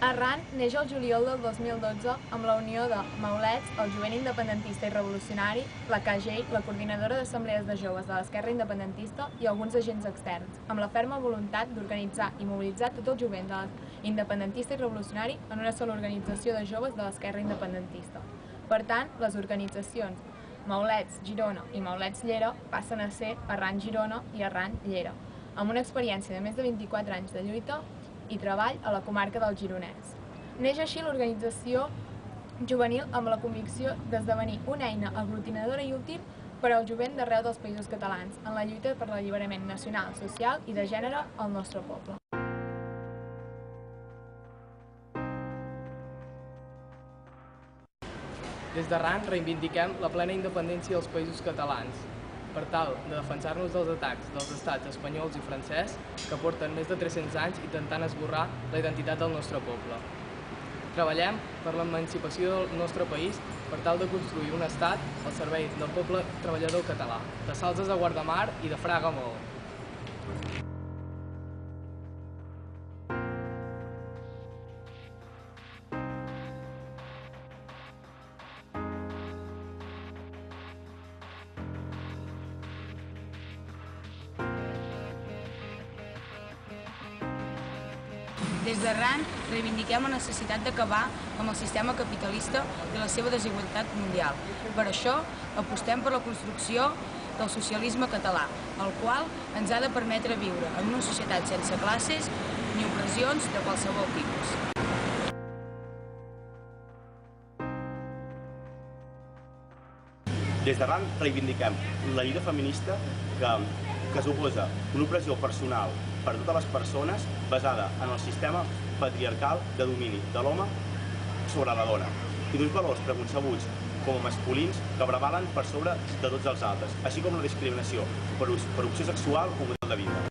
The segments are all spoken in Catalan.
Arran neix el juliol del 2012 amb la unió de Maulets, el jovent independentista i revolucionari, la CAGEI, la coordinadora d'assemblees de joves de l'esquerra independentista i alguns agents externs, amb la ferma voluntat d'organitzar i mobilitzar tot el jovent independentista i revolucionari en una sola organització de joves de l'esquerra independentista. Per tant, les organitzacions Maulets Girona i Maulets Llera passen a ser Arran Girona i Arran Llera, amb una experiència de més de 24 anys de lluita i treball a la comarca del Gironès. Neix així l'organització juvenil amb la convicció d'esdevenir una eina aglutinadora i útil per al jovent d'arreu dels països catalans en la lluita per l'alliberament nacional, social i de gènere al nostre poble. Des d'Arran reivindiquem la plena independència dels països catalans, per tal de defensar-nos dels atacs dels estats espanyols i francès que porten més de 300 anys intentant esborrar la identitat del nostre poble. Treballem per l'emancipació del nostre país per tal de construir un estat al servei del poble treballador català, de Salses a Guardamar i de Fraga a Maó. Des d'Arran reivindiquem la necessitat d'acabar amb el sistema capitalista i la seva desigualtat mundial. Per això apostem per la construcció del socialisme català, el qual ens ha de permetre viure en una societat sense classes ni opressions de qualsevol tipus. Des d'Arran reivindiquem la lluita feminista que suposa una opressió personal per a totes les persones basada en el sistema patriarcal de domini de l'home sobre la dona i d'uns valors preconcebuts com a masculins que prevalen per sobre de tots els altres, així com la discriminació per opció sexual o model de vida.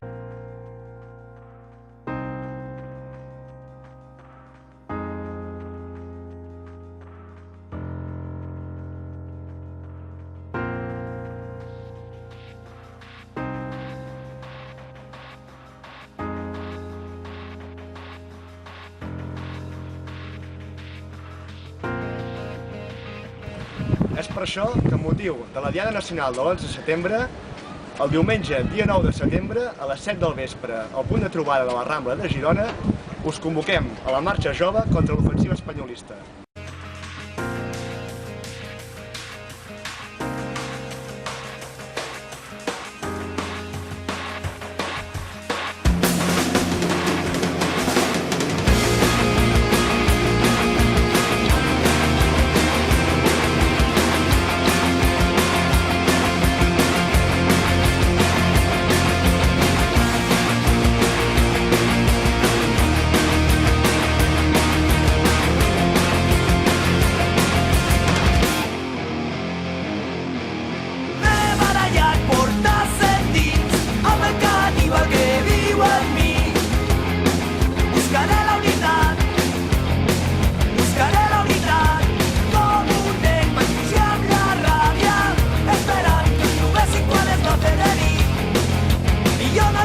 És per això que, amb motiu de la Diada Nacional de l'11 de setembre, el diumenge, dia 9 de setembre, a les 7 del vespre, al punt de trobada de la Rambla de Girona, us convoquem a la marxa jove contra l'ofensiva espanyolista.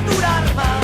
Aturar-me